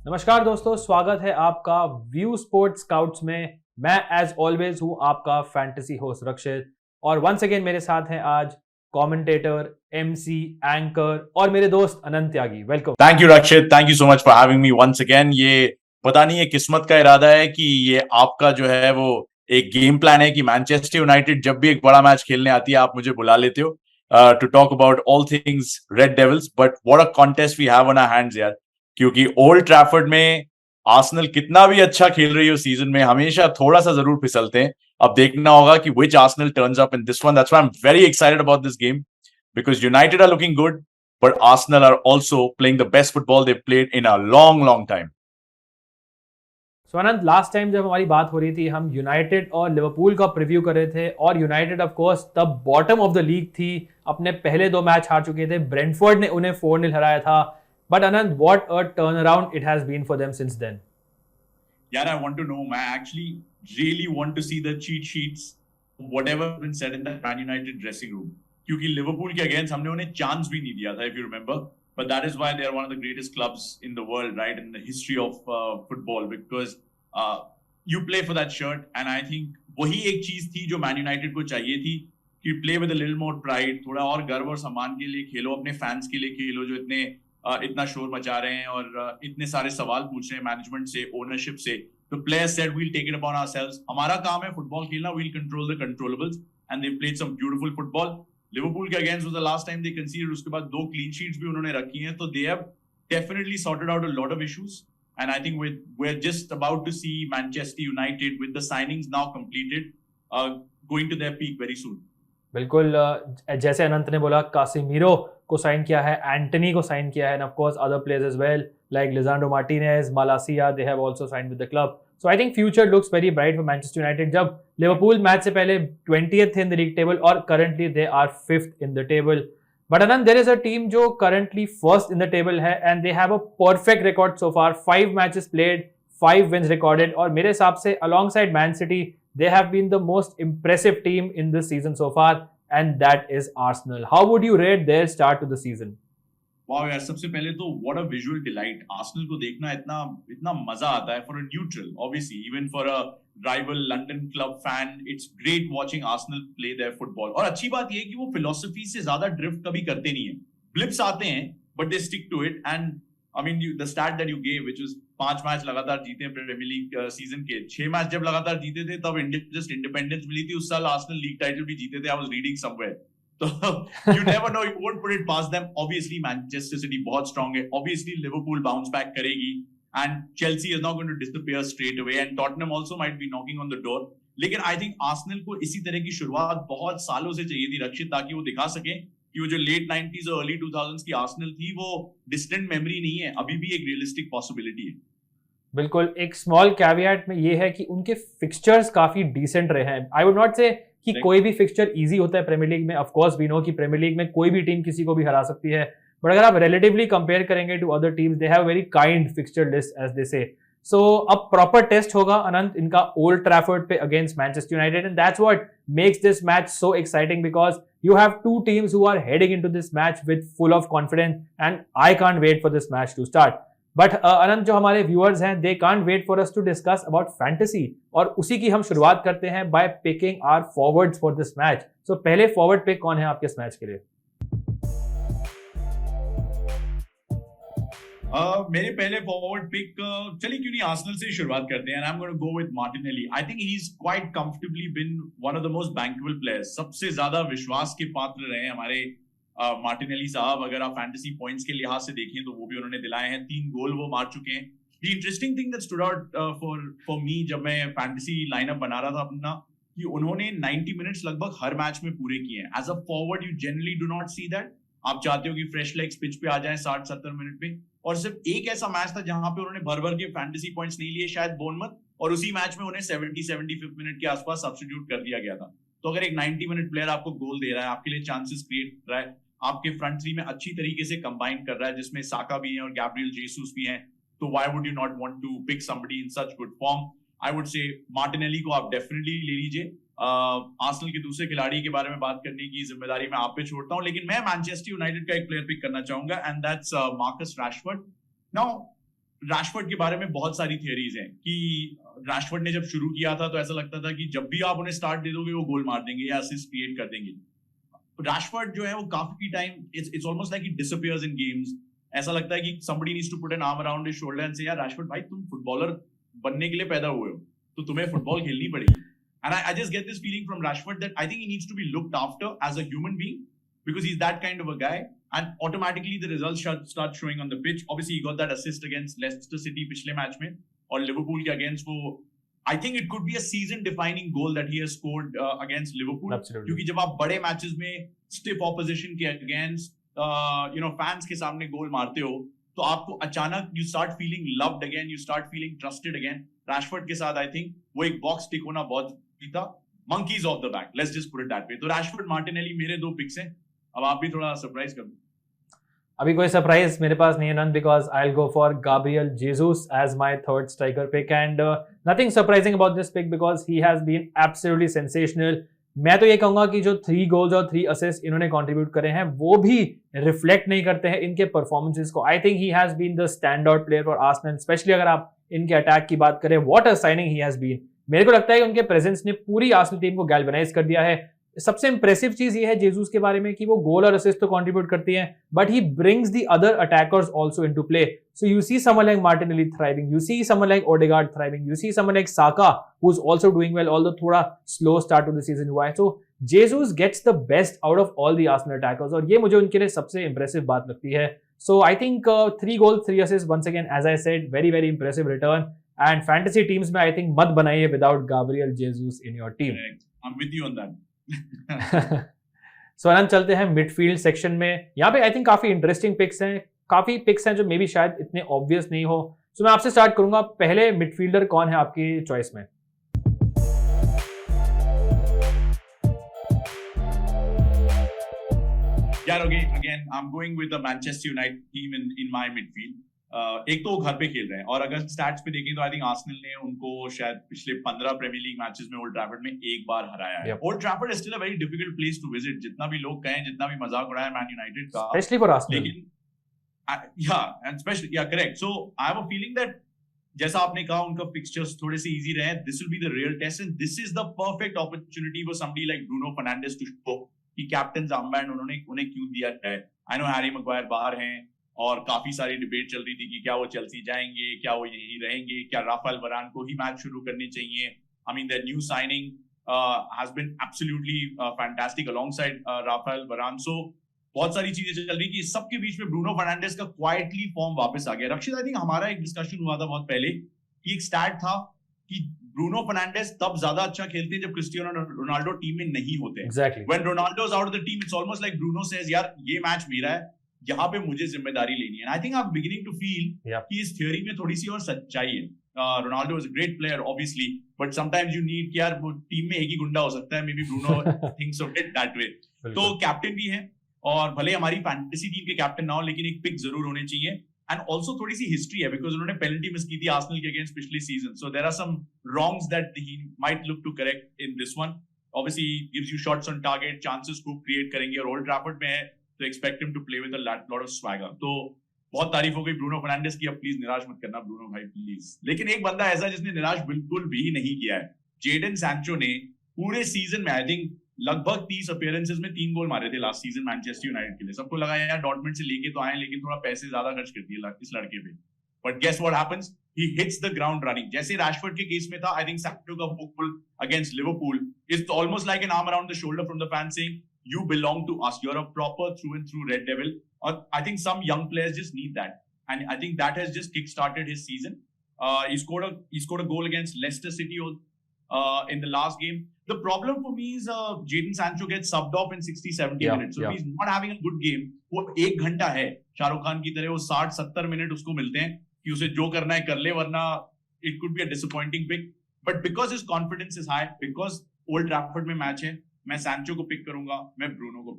नमस्कार दोस्तों, स्वागत है आपका व्यू स्पोर्ट्स स्काउट्स में। मैं एज ऑलवेज हूं आपका फैंटेसी होस्ट रक्षित, और वंस अगेन मेरे साथ हैं आज कमेंटेटर, एमसी, एंकर और मेरे दोस्त Anant Tyagi. Welcome. Thank you Rakshit, thank you so much for having me once again. ये पता नहीं, ये किस्मत का इरादा है कि ये आपका जो है वो एक गेम प्लान है कि मैनचेस्टर यूनाइटेड जब भी एक बड़ा मैच खेलने आती है आप मुझे बुला लेते हो to talk about all things Red Devils. But what a contest we have on our hands यार, क्योंकि ओल्ड ट्रैफर्ड में आर्सेनल कितना भी अच्छा खेल रही हो सीजन में, हमेशा थोड़ा सा जरूर फिसलते हैं। अब देखना होगा कि which Arsenal turns up in this one. That's why I am very excited about this game, because United are looking good, but Arsenal are also playing the best football they've played in a long, long time. So Anant, last time जब हमारी बात हो रही थी हम United और Liverpool का preview कर रहे थे, और यूनाइटेड ऑफ कोर्स तब बॉटम ऑफ द लीग थी, अपने पहले 2 मैच हार चुके थे। ब्रेंटफोर्ड ने उन्हें 4-0 हराया था। But Anant, what a turn around it has been for them since then. Yeah, I want to know. I actually really want to see the cheat sheets, whatever has been said in the Man United dressing room. क्योंकि Liverpool के against हमने उन्हें chance भी नहीं दिया था, if you remember. But that is why they are one of the greatest clubs in the world, right, in the history of football, because you play for that shirt, and I think वही एक चीज थी जो man United को चाहिए थी कि play with a little more pride, थोड़ा और गर्व और सम्मान के लिए खेलो, अपने फैंस के लिए खेलो जो इतना शोर मचा रहे हैं और इतने सारे सवाल पूछ रहे हैं मैनेजमेंट से, ओनरशिप से। The players said we'll take it upon ourselves. हमारा काम है फुटबॉल खेलना, we'll control the controllables, and they played some beautiful football. Liverpool के against was the last time they conceded, उसके बाद 2 क्लीन शीट्स भी उन्होंने रखी हैं, तो they have definitely sorted out a lot of issues, and I think we're just about to see Manchester United with the signings now completed, going to their peak very soon. बिल्कुल, जैसे अनंत ने बोला, कासिमीरो को साइन किया है, Antony को sign किया है, and of course other players as well like Lisandro Martinez, Malacia, they have also signed with the club. So I think future looks very bright for Manchester United. जब Liverpool match से पहले 20th थे in the league table, और currently they are 5th in the table. But Anant, there is a team जो currently 1st in the table है, and they have a perfect record so far. 5 matches played, 5 wins recorded, और मेरे हिसाब से alongside man city they have been the most impressive team in this season so far, and that is Arsenal. How would you rate their start to the season? Wow यार, सबसे पहले तो what a visual delight. Arsenal को देखना इतना मजा आता है for a neutral, obviously, even for a rival London club fan, it's great watching Arsenal play their football. और अच्छी बात ये है कि वो philosophy से ज्यादा drift कभी करते नहीं है। Blips आते हैं, but they stick to it. And I mean, the stat that you gave, which was 5 match लगातार जीते हैं प्रीमियर लीग सीजन के, 6 मैच जब लगातार जीते थे तब जस्ट इंडिपेंडेंस मिली थी, उस साल आर्सेनल लीग टाइटल भी जीते थे। आई वाज रीडिंग समवेयर, तो you never know, you won't put it past them. Obviously Manchester City बहुत strong है, obviously Liverpool bounce back करेगी, and Chelsea is not going to disappear straight away, and Tottenham also might be knocking on the door. लेकिन I think Arsenal को इसी तरह की शुरुआत बहुत सालों से चाहिए थी रक्षित, ताकि वो दिखा सके कि वो जो लेट 90s और अर्ली 2000s की आर्सेनल थी वो डिस्टेंट मेमोरी नहीं है, अभी भी एक रियलिस्टिक पॉसिबिलिटी है। बिल्कुल, एक स्मॉल कैविएट में ये है कि उनके फिक्सचर्स काफी डिसेंट रहे हैं। आई वुड नॉट से कि कोई भी फिक्सचर इजी होता है प्रीमियर लीग में। ऑफ कोर्स वी नो कि प्रीमियर लीग में कोई भी टीम किसी को भी हरा सकती है, बट अगर आप रिलेटिवली कंपेयर करेंगे to other teams, they have very kind fixture list as they say. So अब प्रॉपर टेस्ट होगा अनंत इनका ओल्ड ट्रैफर्ड पे against Manchester United, and that's what makes this match so exciting, because you have 2 teams who are heading into this match with full of confidence, and I can't wait for this match to start. But अनंत, जो हमारे viewers हैं, they can't wait for us to discuss about fantasy, और उसी की हम शुरुआत करते हैं by picking our forwards for this match. So पहले forward pick कौन है आपके इस मैच के लिए? मेरे पहले फॉरवर्ड पिक, चलिए क्यों नहीं आर्सेनल से शुरुआत करते हैं, and I'm going to go with Martinelli. I think he's quite comfortably been one of the most bankable players. सबसे ज्यादा विश्वास के पात्र रहे हमारे मार्टिनेली साहब। अगर आप फैंटेसी पॉइंट्स के लिहाज से देखें तो वो भी उन्होंने दिलाए हैं, 3 गोल वो मार चुके हैं। The interesting thing that stood out for me जब मैं फैंटेसी लाइनअप बना रहा था अपना, कि उन्होंने 90 मिनट्स लगभग हर मैच में पूरे किए हैं। As a forward you generally do not see that. आप चाहते हो कि फ्रेश लेग्स पिच पे आ जाएं 60-70 मिनट में, और सिर्फ एक ऐसा मैच था जहां पे उन्होंने भर के फैंटेसी पॉइंट्स नहीं लिए, शायद बोर्नमथ, और उसी मैच में उन्हें 70-75 मिनट के आसपास सब्स्टिट्यूट कर दिया गया था। तो अगर एक 90 मिनट प्लेयर आपको गोल दे रहा है, आपके लिए चांसेस क्रिएट कर रहा है, आपके फ्रंट थ्री में अच्छी तरीके से कंबाइन कर रहा है, जिसमें साका भी है और गैब्रियल जेसूस भी हैं, तो why would you not want to pick somebody in such good form? I would say Martinelli को आप डेफिनेटली ले लीजिए। आर्सेनल के दूसरे खिलाड़ी के बारे में बात करने की जिम्मेदारी मैं आप पे छोड़ता हूं, लेकिन मैं मैनचेस्टर यूनाइटेड का एक प्लेयर पिक करना चाहूंगा, and that's Marcus Rashford. Now Rashford के बारे में बहुत सारी थियरीज हैं कि रैशफोर्ड ने जब शुरू किया था तो ऐसा लगता था कि जब भी आप उन्हें स्टार्ट दे दोगे वो गोल मार देंगे या असिस्ट क्रिएट कर देंगे। रैशफोर्ड जो है वो काफी time it's almost like he disappears in games. ऐसा लगता है कि somebody needs to put an arm around his shoulder and say यार रैशफोर्ड भाई तुम फुटबॉलर बनने के लिए पैदा हुए हो तो तुम्हें फुटबॉल खेलनी पड़ेगी। And I just get this feeling from Rashford that I think he needs to be looked after as a human being because he's that kind of a guy, and automatically the results start showing on the pitch. Obviously, he got that assist against Leicester City पिछले match में और Liverpool के against वो I think it could be a season-defining goal that he has scored against Liverpool. Absolutely. क्योंकि जब आप बड़े matches में stiff opposition के against fans के सामने गोल मारते हो तो आपको अचानक you start feeling loved again, you start feeling trusted again. Rashford के साथ I think वो एक box tick होना बहुत था। Monkeys off the back, let's just put it that way. तो रैशफोर्ड मार्टिनेली मेरे दो पिक्स हैं। अब आप भी थोड़ा सरप्राइज कर दो। अभी कोई सरप्राइज मेरे पास नहीं है none because I will go for Gabriel Jesus as my third striker pick and nothing surprising about this pick because he has been absolutely sensational. मैं तो ये कहूंगा कि जो 3 गोल्स और 3 असिस्ट इन्होंने कंट्रीब्यूट करे हैं वो भी रिफ्लेक्ट नहीं करते हैं इनके परफॉर्मेंसेस को। I think he has been the stand out player for Arsenal, specially अगर आप इनके अटैक की बात करें। What a signing he has been. मेरे को लगता है कि उनके प्रेजेंस ने पूरी आर्सेनल टीम को गैल्वेनाइज कर दिया है। सबसे इंप्रेसिव चीज ये है जेसूस के बारे में कि वो गोल और असिस्ट तो कंट्रीब्यूट करती हैं but he brings the other attackers also into play. So you see someone like Martinelli thriving, you see someone like Odegaard thriving, you see someone like Saka who is also doing well although थोड़ा slow start to the season हुआ है। So Jesus gets the best out of all the Arsenal attackers और ये मुझे उनके लिए सबसे impressive बात लगती है। So I think 3 goal 3 assist once again as I said very very impressive return and fantasy teams में आई थिंक मत बनाइए without Gabriel Jesus in your team. I am with you on that. So Anant चलते हैं midfield section में। यहाँ पे I think काफी interesting picks हैं, काफी पिक्स हैं जो मे बी शायद इतने ऑब्वियस नहीं हो। सो मैं आपसे स्टार्ट करूंगा, पहले मिडफील्डर कौन है आपकी चॉइस में? यार again I'm going with the Manchester United team in my midfield. एक तो घर पे खेल रहे हैं और अगर स्टैट्स पे देखें तो आई थिंक आर्सेनल ने उनको शायद पिछले 15 प्रीमियर लीग मैचेस में ओल्ड ट्रैफर्ड में एक बार हराया है। Old Trafford is still a very difficult place to visit, जितना भी लोग कहें, जितना भी मजाक उड़ाए मैन यूनाइटेड का, स्पेशली फॉर आर्सेनल। लेकिन and specially correct. So I have a feeling that जैसा आपने कहा उनका फिक्सचर्स थोड़े से इजी रहे, this will be the real test and this is the perfect opportunity for somebody like Bruno Fernandes to show कि captain armband उन्हें क्यों दिया है। आई नो हैरी मैग्वायर बाहर हैं और काफी सारी डिबेट चल रही थी कि क्या वो चेल्सी जाएंगे, क्या वो यहीं रहेंगे, क्या राफेल वरान को ही मैच शुरू करने चाहिए। I mean the new signing has been absolutely fantastic alongside Raphael Varane. So बहुत सारी चीजें चल रही कि सबके बीच में ब्रूनो फर्नांडिस का क्वाइटली फॉर्म वापस आ गया। रक्षित, आई थिंक हमारा एक डिस्कशन हुआ था बहुत पहले कि एक स्टैट था कि ब्रूनो फर्नांडिस तब ज्यादा अच्छा खेलते हैं जब क्रिस्टियानो रोनाल्डो टीम में नहीं होते। Exactly. When Ronaldo is out of the team, it's almost like Bruno says, यार ये मैच मेरा है, यहाँ पे मुझे जिम्मेदारी लेनी है। I think I'm beginning to feel कि इस थ्योरी में थोड़ी सी और सच्चाई है। Ronaldo is a great player, obviously, but sometimes you need कि यार टीम में एक ही गुंडा हो सकता है। Maybe Bruno thinks of it that way. तो कैप्टन भी है और भले हमारी फैंटेसी टीम के कैप्टन ना हो लेकिन एक पिक जरूर होने चाहिए। एंड ऑल्सो थोड़ी सी हिस्ट्री है बिकॉज उन्होंने पेनल्टी मिस की थी आर्सेनल के अगेंस्ट पिछले season. So there are some wrongs that he might look to correct in this one. Obviously gives you shots on target, chances को क्रिएट करेंगे और ओल्ड ट्रैफर्ड में है तो expect him to play with a lot of swagger. तो बहुत तारीफ हो गई ब्रूनो फर्नांडिस की, अब प्लीज निराश मत करना ब्रूनो भाई प्लीज। लेकिन एक बंदा ऐसा जिसने निराश बिल्कुल भी नहीं किया है, जेडन सैंचो ने पूरे सीजन में आई थिंक लगभग 30 अपीयरेंसेस में 3 गोल मारे थे लास्ट सीजन मैनचेस्टर यूनाइटेड के लिए। सबको लगा यार डॉर्टमंड से लेके तो आए लेकिन थोड़ा पैसे ज्यादा खर्च कर दिए इस लड़के पे, but guess what happens, he hits the ground running. जैसे रैशफोर्ड के केस में था, आई थिंक सैंचो का goal against Liverpool is almost like an arm around the shoulder from the fan saying you belong to us, you're a proper through and through Red Devil. Or I think some young players just need that, and I think that has just kick-started his season. He scored a goal against Leicester City in the last game. The problem for me is Jadon Sancho gets subbed off in 60-70 minutes, so he's not having a good game. वो 1 घंटा है, शाहरुख खान की तरह वो 60-70 minute उसको मिलते हैं कि उसे जो करना है कर ले, वरना it could be a disappointing pick. But because his confidence is high, because Old Trafford में मैच है, मैं सैंचो को पिक करूंगा, मैं ब्रूनो को।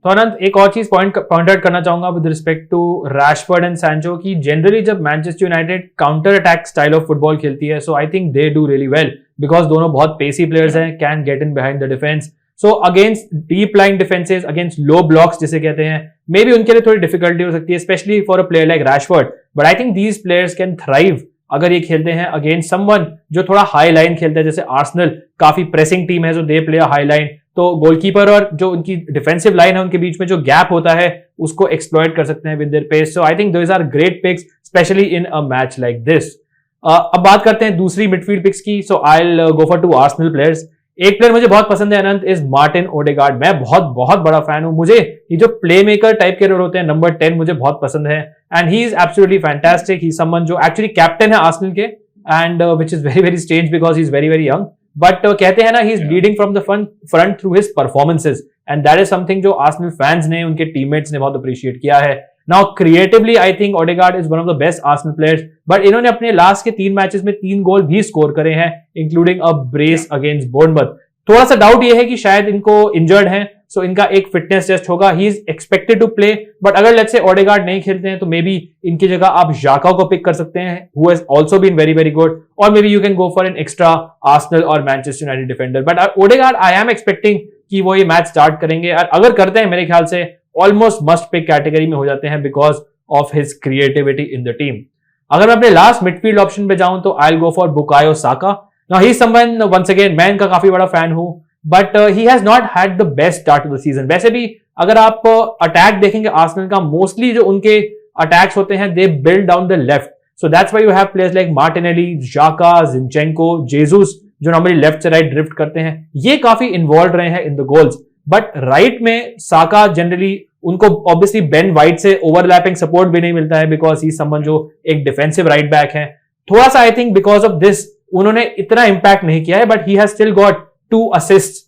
तो अनंत एक और चीज पॉइंट आउट करना चाहूंगा with respect to Rashford and Sancho की जनरली जब Manchester United counter attack style of football खेलती है, so I think they do really well because दोनों बहुत पेसी प्लेयर्स हैं, can get in behind the defence. So against deep line defences, against low blocks जिसे कहते हैं, may be उनके लिए थोड़ी डिफिकल्टी हो सकती है, specially for a player like Rashford. But I think these players can thrive अगर ये खेलते हैं अगेंस्ट समवन जो थोड़ा हाई लाइन खेलता है, जैसे आर्सेनल काफी प्रेसिंग टीम है, जो दे प्ले हाई लाइन, तो गोलकीपर और जो उनकी डिफेंसिव लाइन है उनके बीच में जो गैप होता है उसको एक्सप्लॉइट कर सकते हैं with their pace. So I think those are great picks specially in a match like this. अब बात करते हैं दूसरी मिडफील्ड पिक्स की। So I will go for 2 Arsenal players. एक प्लेयर मुझे बहुत पसंद है अनंत, इज मार्टिन ओडेगार्ड। मैं बहुत बड़ा फैन हूं। मुझे ये जो प्ले मेकर टाइप के रोल होते हैं, नंबर 10 मुझे बहुत पसंद है, and he is absolutely fantastic. He someone जो एक्चुअली कैप्टन है आर्सेनल के, and which is very strange because he is very young, but कहते हैं ना, he is leading from the front through his performances, and that is something जो Arsenal fans ने, उनके teammates ने बहुत अप्रिशिएट किया है। Now creatively I think Odegaard is one of the best Arsenal players, but इन्होंने अपने लास्ट के 3 मैचेस में 3 गोल भी स्कोर करे हैं, including a brace against Bournemouth. थोड़ा सा डाउट ये है कि शायद इनको इंजर्ड है, सो इनका एक फिटनेस टेस्ट होगा। He is expected to play, but अगर लेट्स से ओडेगार्ड नहीं खेलते हैं तो मे बी इनकी जगह आप जाका को पिक कर सकते हैं, who has also been very good, और maybe you can go for an extra Arsenal और Manchester United defender. But Odegaard I am expecting कि वो ये मैच स्टार्ट करेंगे, और अगर करते हैं मेरे ख्याल से ऑलमोस्ट मस्ट पिक कैटेगरी में हो जाते हैं because of his creativity in the team. अगर मैं अपने लास्ट मिडफील्ड ऑप्शन पे जाऊं तो I will go for Bukayo Saka. Now he is someone, once again मैं इनका काफी बड़ा फैन हूं, but he has not had the best start of the season. वैसे भी अगर आप अटैक देखेंगे आर्सेनल का, मोस्टली जो उनके अटैक्स होते हैं they build down the left, so that's why you have players like Martinelli, जाका, जिंचेंको, जेसूस जो नॉर्मली लेफ्ट से राइट ड्रिफ्ट करते हैं, ये काफी इन्वॉल्व रहे हैं in the goals. But right में साका जनरली, उनको ऑब्वियसली बेन वाइट से ओवरलैपिंग सपोर्ट भी नहीं मिलता है बिकॉज ही समवन जो एक डिफेंसिव राइट बैक है। थोड़ा सा I think because of this उन्होंने इतना इंपैक्ट नहीं किया है, but he has still got 2 assists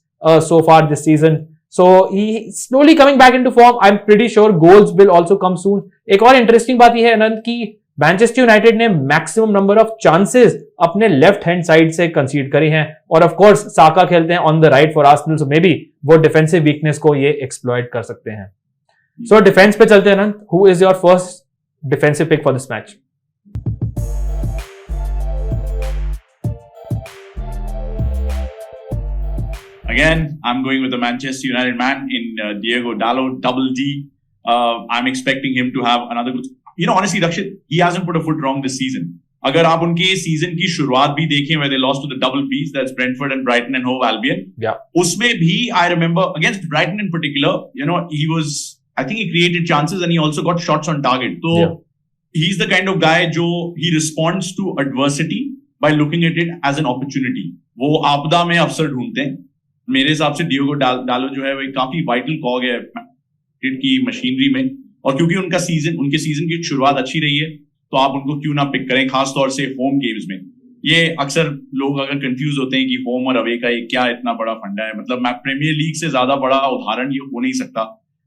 so far this season. So he slowly coming back into form. I'm pretty sure goals will also come soon. एक और interesting बात यह है अनंत की मैनचेस्टर यूनाइटेड ने मैक्सिमम नंबर ऑफ चांसेस अपने left hand side से कंसीड करी हैं, और ऑफ कोर्स साका खेलते हैं on the right for Arsenal, so may be वो डिफेंसिव वीकनेस को ये एक्सप्लॉइट कर सकते हैं। सो डिफेंस पे चलते हैं Anant. Who is your first defensive pick for this match? Again, I'm going with the Manchester United man in Diego Dalot, double D. I'm expecting him to have another good. Honestly, Rakshit, he hasn't put a foot wrong this season. अगर आप उनके season की शुरुआत भी देखें, where they lost to the double Bs, that's Brentford and Brighton and Hove Albion. Yeah. उसमें भी I remember against Brighton in particular, I think he created chances and he also got shots on target. So he's the kind of guy जो he responds to adversity by looking at it as an opportunity. वो आपदा में अवसर ढूंढते हैं। मेरे हिसाब से डियोगो डालो जो है वो काफी वाइटल कॉग है क्रिकेट की मशीनरी में, और क्योंकि उनके सीजन की शुरुआत अच्छी रही है तो आप उनको क्यों ना पिक करें, खासतौर से होम गेम्स में। ये अक्सर लोग अगर कंफ्यूज होते हैं कि होम और अवे का ये क्या इतना बड़ा फंडा है, मतलब प्रीमियर लीग से ज्यादा बड़ा उदाहरण ये हो नहीं सकता,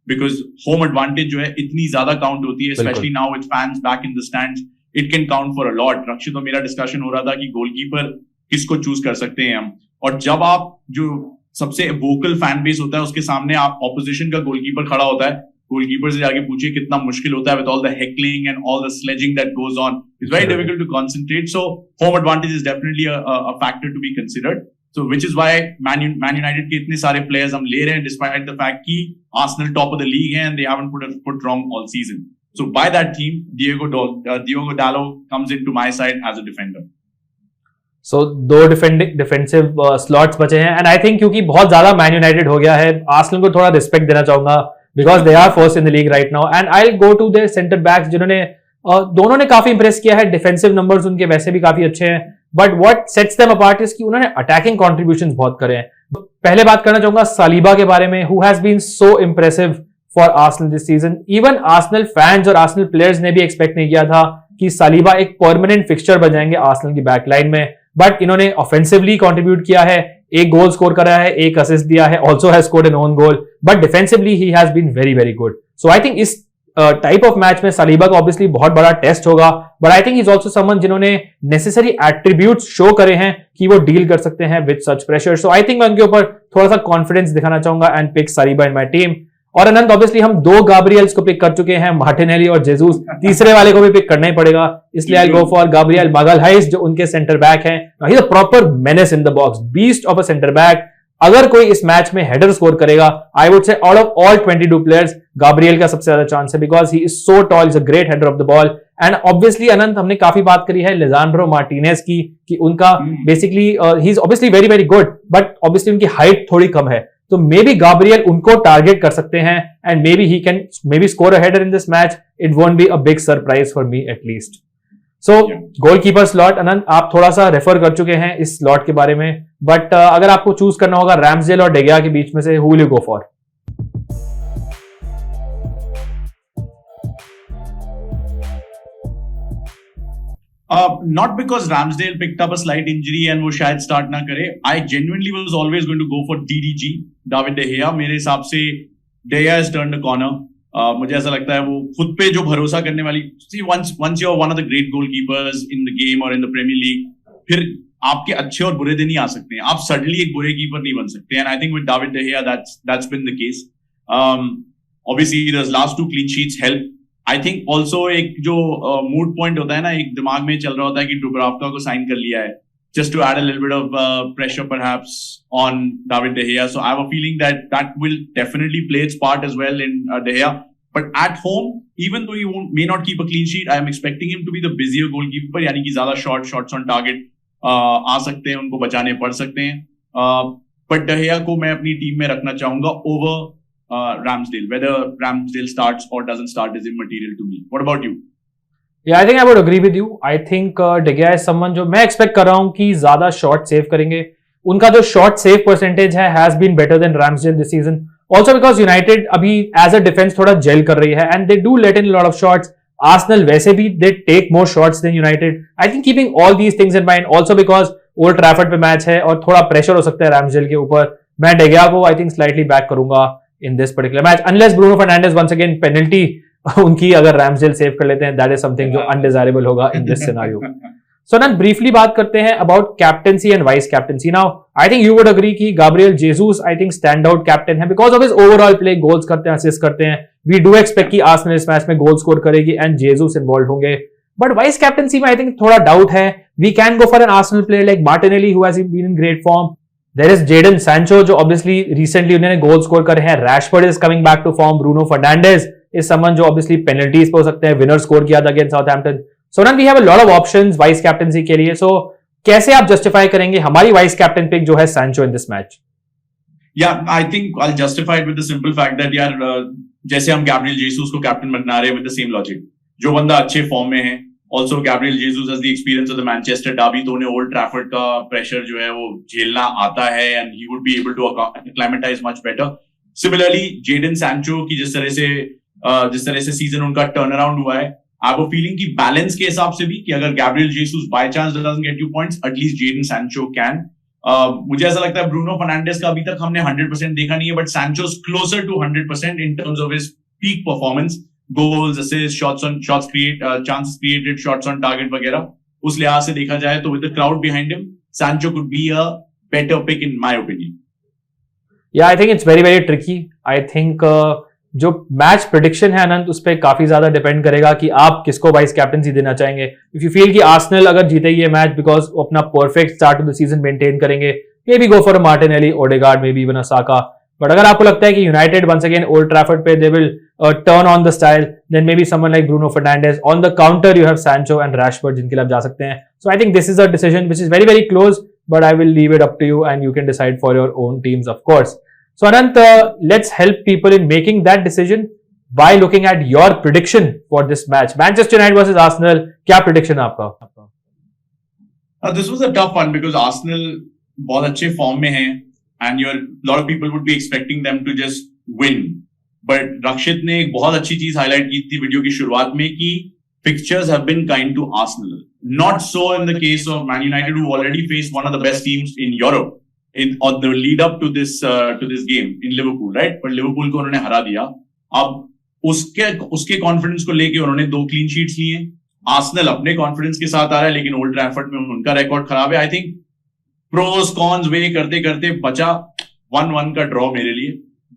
बिकॉज होम एडवांटेज जो है इतनी ज्यादा काउंट होती है, specially now with fans back in the stands, it can count for a lot. Rakshit, तो मेरा डिस्कशन हो रहा था कि गोलकीपर किसको चूज कर सकते हैं हम, और जब आप जो सबसे वोकल फैन बेस होता है उसके सामने आप ऑपोजिशन का गोलकीपर खड़ा होता है, गोलकीपर से जाके पूछिए कितना मुश्किल होता है with all the heckling and all the sledging that goes on, it's very difficult to concentrate. So home advantage is definitely a factor to be considered, so which is why Man United के इतने सारे players हम ले रहे हैं despite the fact कि Arsenal top of the league है and they haven't put a foot wrong all season. So by that theme Diogo Dalot comes into my side as a defender. So 2 defensive slots बचे हैं, and I think क्योंकि बहुत ज्यादा man United हो गया है, Arsenal को थोड़ा रिस्पेक्ट देना चाहूंगा because they are first in the league right now, and I will go to their centre backs जिन्होंने दोनों ने काफी इंप्रेस किया है। डिफेंसिव नंबर्स उनके वैसे भी काफी अच्छे हैं, but what sets them apart is कि उन्होंने अटैकिंग कॉन्ट्रीब्यूशंस बहुत करे हैं। पहले बात करना चाहूंगा सालिबा के बारे में, who has been so impressive for Arsenal this season. Even Arsenal fans और आर्सेनल प्लेयर्स ने भी एक्सपेक्ट नहीं किया था कि सालिबा एक परमानेंट फिक्सचर बन जाएंगे आर्सेनल की बैकलाइन में, बट इन्होंने ऑफेंसिवली कंट्रीब्यूट किया है, 1 गोल स्कोर करा है, 1 असिस्ट दिया है, also has scored an own goal, but defensively he has been very good. So I think इस टाइप ऑफ मैच में सालिबा का ऑब्वियसली बहुत बड़ा टेस्ट होगा, but I think is also someone जिन्होंने नेसेसरी एट्रीब्यूट्स शो करे हैं कि वो डील कर सकते हैं with such pressure. So I think मैं उनके ऊपर थोड़ा सा कॉन्फिडेंस दिखाना चाहूंगा and pick Saliba in my team. और अनंत, ऑब्वियसली हम 2 गाब्रियल्स को पिक कर चुके हैं, मार्टिनेली और जेसूस, तीसरे वाले को भी पिक करना ही पड़ेगा, इसलिए आई गो फॉर गाब्रियल मागालहाइस जो उनके सेंटर बैक हैं। He is a proper menace in the box, beast of a centre back, अगर कोई इस मैच में हेडर स्कोर करेगा, I would say out of all 22 players Gabriel का सबसे ज्यादा चांस है, because he is so tall, is a great header of the ball. And obviously Anant, हमने काफी बात करी है लिसांड्रो मार्टिनेज की, कि उनका basically he is obviously very very good, but obviously उनकी हाइट थोड़ी कम है, तो मे बी गाब्रियल उनको टारगेट कर सकते हैं and maybe he can maybe score a header in this match. It won't be a big surprise for me at least. So goalkeeper slot, Anant आप थोड़ा सा रेफर कर चुके हैं इस स्लॉट के बारे में, बट अगर आपको चूज करना होगा रैम्सडेल और डेगिया के बीच में से, who will you go for? Not because Ramsdale picked up a slight injury and वो शायद start ना करे. I genuinely was always going to go for DDG, David De Gea. मेरे हिसाब से De Gea has turned a corner. मुझे ऐसा लगता है वो खुद पे जो भरोसा करने वाली, see once you're one of the great goalkeepers in the game or in the Premier League, फिर आपके अच्छे और बुरे दिन ही आ सकते हैं, आप सडनली एक बुरे कीपर नहीं बन सकते। And I think with David De Gea that's been the case. Obviously those last 2 clean sheets help. I think also एक जो मूड पॉइंट होता है ना, एक दिमाग में चल रहा होता है कि डुब्रावका को साइन कर लिया है, just to add a little bit of pressure perhaps on David De Gea. So I have a feeling that will definitely play its part as well in De Gea. But at home, even though he may not keep a clean sheet, I am expecting him to be the busier goalkeeper, यानी कि ज्यादा shots on target आ सकते हैं, उनको बचाने पड़ सकते हैं। But De Gea को मैं अपनी टीम में रखना चाहूंगा over Ramsdale. Whether Ramsdale starts or doesn't start is immaterial to me. What about you? Yeah, I think I would agree with you. I think De Gea is someone जो मैं expect कर रहा हूँ कि ज्यादा शॉट सेव करेंगे। उनका जो शॉट सेव परसेंटेज है has been better than Ramsdale this season. Also because United अभी as a defense थोड़ा जेल कर रही है and they do let in a lot of shots. Arsenal वैसे भी they take more shots than United. I think keeping all these things in mind, also because Old Trafford पे match है और थोड़ा प्रेशर हो सकता है Ramsdale के ऊपर, मैं De Gea को I think slightly back करूंगा in this particular match, unless Bruno Fernandes once again penalty उनकी अगर Ramsdale सेव कर लेते हैं, that is something जो undesirable होगा in this scenario. So now briefly बात करते हैं about captaincy and vice captaincy. Now I think you would agree कि Gabriel Jesus I think standout captain है because of his overall play, goals करते हैं, assist करते हैं. We do expect कि Arsenal इस मैच में goal score करेगी and Jesus involved होंगे. But vice captaincy में I think थोड़ा doubt है. We can go for an Arsenal player like Martinelli who has been in great form. There is Jadon Sancho जो obviously recently उन्होंने goal score करे हैं. Rashford is coming back to form. Bruno Fernandes is someone जो obviously penalties पे हो सकते हैं. Winner score किया था against Southampton. So now we have a lot of options vice captaincy के लिए. So कैसे आप justify करेंगे हमारी vice captain pick जो है Sancho in this match? Yeah, I think I'll justify it with the simple fact that यार जैसे हम Gabriel Jesus को captain बना रहे हैं with the same logic. जो बंदा अच्छे फॉर्म में है, also Gabriel Jesus has the experience of the Manchester derby, तो उन्हें Old Trafford का pressure जो है वो झेलना आता है and he would be able to acclimatize much better. Similarly, Jadon Sancho की जिस तरह से season उनका turnaround हुआ है, I have a feeling कि balance के हिसाब से भी कि अगर Gabriel Jesus by chance doesn't get you points, at least Jadon Sancho can. मुझे ऐसा लगता है Bruno Fernandes का अभी तक हमने 100% देखा नहीं है, but Sancho's closer to 100% in terms of his peak performance. Goals, assists, chances created, shots on target वगैरह, उस लिहाज से देखा जाए तो with the crowd behind him, Sancho could be a better pick in my opinion. Yeah, I think it's very very tricky. I think जो match prediction है अनंत, उस पर काफी ज्यादा डिपेंड करेगा कि आप किसको वाइस कैप्टनसी देना चाहेंगे. इफ यू फील कि आर्सेनल अगर जीतेगी ये मैच बिकॉज वो अपना perfect start of the season maintain करेंगे, maybe go for Martinelli, Odegaard, maybe even Saka. But अगर आपको लगता है कि United once again Old Trafford पे they will turn on the style, then maybe someone like Bruno Fernandes. On the counter you have Sancho and Rashford जिनके लिए आप जा सकते हैं. So I think this is a decision which is very very close, but I will leave it up to you and you can decide for your own teams of course. So Anant, let's help people in making that decision by looking at your prediction for this match. Manchester United versus Arsenal. क्या prediction आपका? This was a tough one because Arsenal बहुत अच्छे form में हैं and a lot of people would be expecting them to just win. But रक्षित ने एक बहुत अच्छी चीज highlight की थी वीडियो की शुरुआत में कि fixtures have been kind to Arsenal. Not so in the case of Man United, who already faced one of the best teams in Europe. On the lead up to this game in Liverpool, right? But Liverpool को उन्होंने हरा दिया. अब उसके confidence को लेके उन्होंने 2 clean sheets लिए. आर्सेनल अपने कॉन्फिडेंस के साथ आ रहा है, लेकिन ओल्ड ट्रैफर्ड में उनका रिकॉर्ड खराब है. आई थिंक प्रोस कॉन्स वे करते करते बचा 1-1 का ड्रॉ मेरे लिए.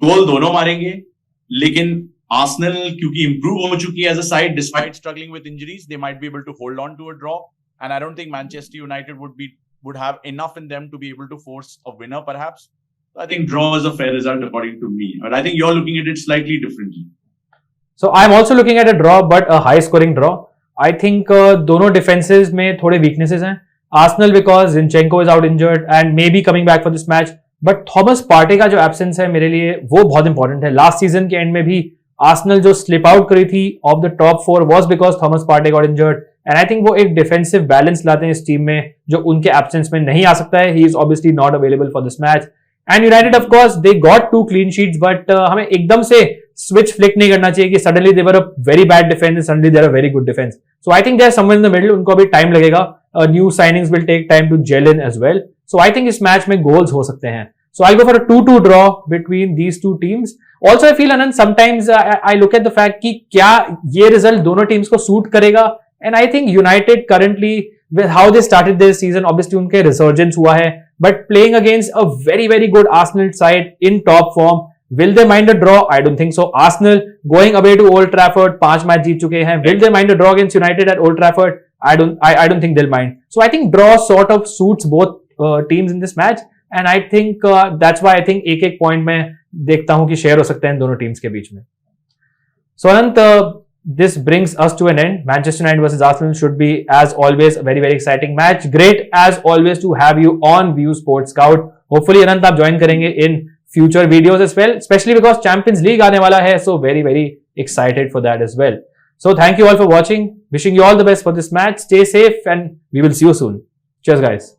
गोल दोनों मारेंगे, लेकिन आर्सेनल क्योंकि इंप्रूव हो चुकी है as a side despite struggling with injuries, they might be able to hold on to a draw. And I don't think Manchester United would have enough in them to be able to force a winner perhaps. I think draw is a fair result according to me, but I think you're looking at it slightly differently. So I'm also looking at a draw, but a high scoring draw. I think दोनों defenses में थोड़े weaknesses हैं. Arsenal because Zinchenko is out injured and maybe coming back for this match. But Thomas Partey का जो absence है मेरे लिए वो बहुत important है. Last season के end में भी Arsenal जो slip out करी थी of the top 4 was because Thomas Partey got injured. And I think वो एक defensive balance लाते हैं इस टीम में जो उनके absence में नहीं आ सकता है. He is obviously not available for this match. And United of course they got 2 clean sheets, but हमें एकदम से switch flick नहीं करना चाहिए कि suddenly they were a very bad defense and suddenly they are a very good defense. So I think they are somewhere in the middle. उनको अभी time लगेगा. New signings will take time to gel in as well. So I think इस match में goals हो सकते हैं. So I'll go for a 2-2 draw between these two teams. Also I feel Anand sometimes I look at the fact कि क्या ये result दोनों teams को suit करेगा. And I think United currently with how they started their season, obviously उनके resurgence हुआ है. But playing against a very very good Arsenal side in top form. Will they mind a draw? I don't think so. Arsenal going away to Old Trafford, 5 match जीत चुके हैं. Will they mind a draw against United at Old Trafford? I don't think they'll mind. So I think draw sort of suits both teams in this match, and I think that's why I think एक point में देखता हूँ कि share हो सकते हैं दोनों teams के बीच में. So Anant, this brings us to an end. Manchester United versus Arsenal should be as always a very very exciting match. Great as always to have you on View Sports Scout. Hopefully Anant आप join करेंगे in future videos as well, especially because Champions League आने वाला है, so very very excited for that as well. So thank you all for watching. Wishing you all the best for this match. Stay safe and we will see you soon. Cheers guys.